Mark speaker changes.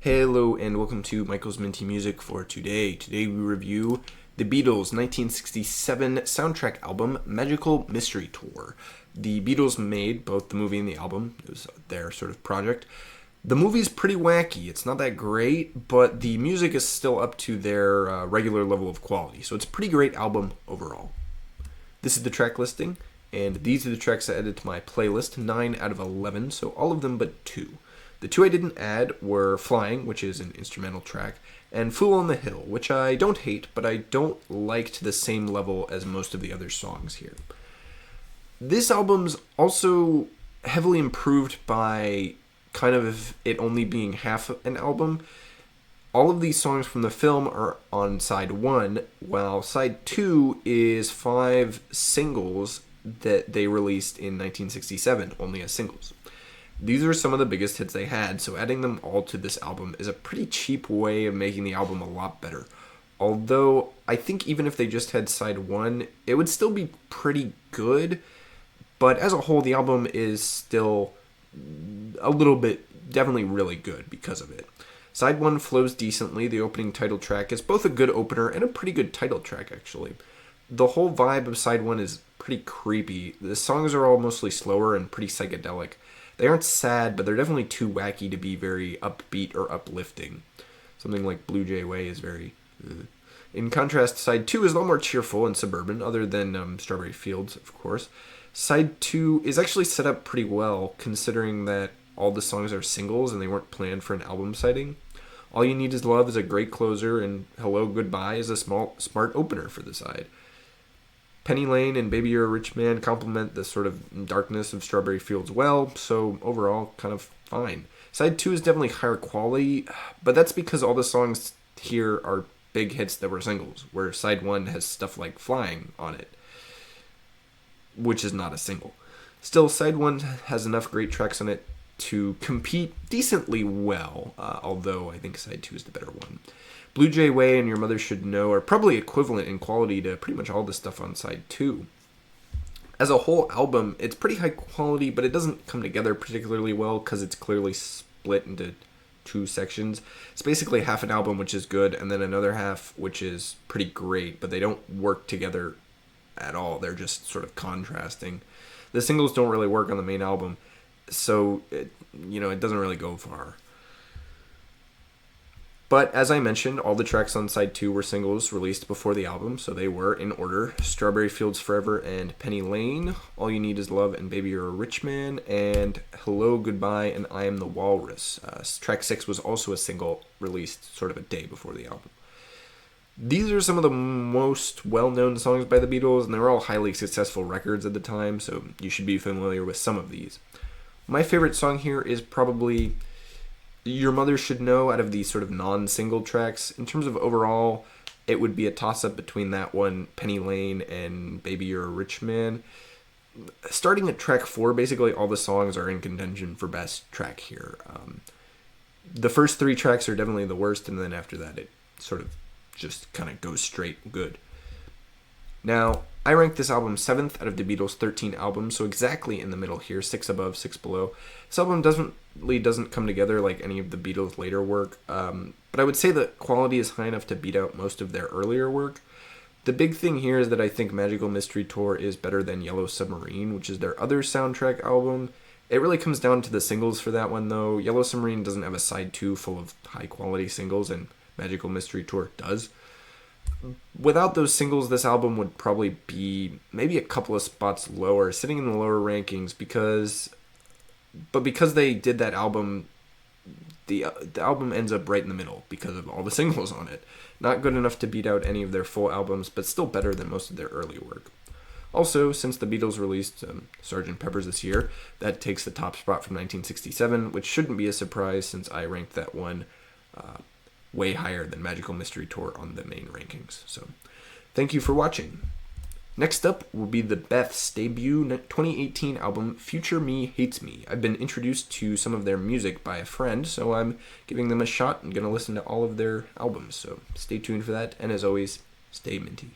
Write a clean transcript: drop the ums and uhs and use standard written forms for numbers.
Speaker 1: Hello and welcome to Michael's Minty Music for today. Today we review the Beatles' 1967 soundtrack album, Magical Mystery Tour. The Beatles made both the movie and the album. It was their sort of project. The movie's pretty wacky. It's not that great, but the music is still up to their regular level of quality. So it's a pretty great album overall. This is the track listing, and these are the tracks I added to my playlist, 9 out of 11, so all of them but 2. The 2 I didn't add were Flying, which is an instrumental track, and Fool on the Hill, which I don't hate, but I don't like to the same level as most of the other songs here. This album's also heavily improved by kind of it only being half an album. All of these songs from the film are on side 1, while side 2 is 5 singles that they released in 1967, only as singles. These are some of the biggest hits they had, so adding them all to this album is a pretty cheap way of making the album a lot better. Although, I think even if they just had side 1, it would still be pretty good, but as a whole, the album is still a little bit, definitely really good because of it. Side 1 flows decently. The opening title track is both a good opener and a pretty good title track, actually. The whole vibe of side 1 is pretty creepy. The songs are all mostly slower and pretty psychedelic. They aren't sad, but they're definitely too wacky to be very upbeat or uplifting. Something like Blue Jay Way is very... In contrast, side 2 is a lot more cheerful and suburban, other than Strawberry Fields, of course. Side 2 is actually set up pretty well, considering that all the songs are singles and they weren't planned for an album sighting. All You Need Is Love is a great closer, and Hello Goodbye is a smart opener for the side. Penny Lane and Baby You're a Rich Man complement the sort of darkness of Strawberry Fields well, so overall, kind of fine. Side 2 is definitely higher quality, but that's because all the songs here are big hits that were singles, where side 1 has stuff like Flying on it, which is not a single. Still, side 1 has enough great tracks on it to compete decently well, although I think side 2 is the better one. Blue Jay Way and Your Mother Should Know are probably equivalent in quality to pretty much all the stuff on side 2. As a whole album, it's pretty high quality, but it doesn't come together particularly well because it's clearly split into 2 sections. It's basically half an album, which is good, and then another half, which is pretty great, but they don't work together at all. They're just sort of contrasting. The singles don't really work on the main album, so it doesn't really go far. But as I mentioned, all the tracks on side 2 were singles released before the album, so they were, in order, Strawberry Fields Forever and Penny Lane, All You Need Is Love and Baby You're a Rich Man, and Hello, Goodbye, and I Am the Walrus. Track 6 was also a single released sort of a day before the album. These are some of the most well-known songs by the Beatles, and they were all highly successful records at the time, so you should be familiar with some of these. My favorite song here is probably Your Mother Should Know out of these sort of non-single tracks. In terms of overall, it would be a toss-up between that one, Penny Lane, and Baby You're a Rich Man. Starting at track 4, basically all the songs are in contention for best track here. The first 3 tracks are definitely the worst, and then after that it sort of just kind of goes straight good. Now, I rank this album 7th out of the Beatles' 13 albums, so exactly in the middle here, 6 above, 6 below. This album doesn't come together like any of the Beatles' later work, but I would say the quality is high enough to beat out most of their earlier work. The big thing here is that I think Magical Mystery Tour is better than Yellow Submarine, which is their other soundtrack album. It really comes down to the singles for that one, though. Yellow Submarine doesn't have a side 2 full of high-quality singles, and Magical Mystery Tour does. Without those singles, this album would probably be maybe a couple of spots lower, sitting in the lower rankings, because they did that album, the album ends up right in the middle because of all the singles on it. Not good enough to beat out any of their full albums, but still better than most of their early work. Also, since the Beatles released Sgt. Pepper's this year, that takes the top spot from 1967, which shouldn't be a surprise since I ranked that one way higher than Magical Mystery Tour on the main rankings. So, thank you for watching. Next up will be the Beths' debut 2018 album, Future Me Hates Me. I've been introduced to some of their music by a friend, so I'm giving them a shot and going to listen to all of their albums. So, stay tuned for that, and as always, stay minty.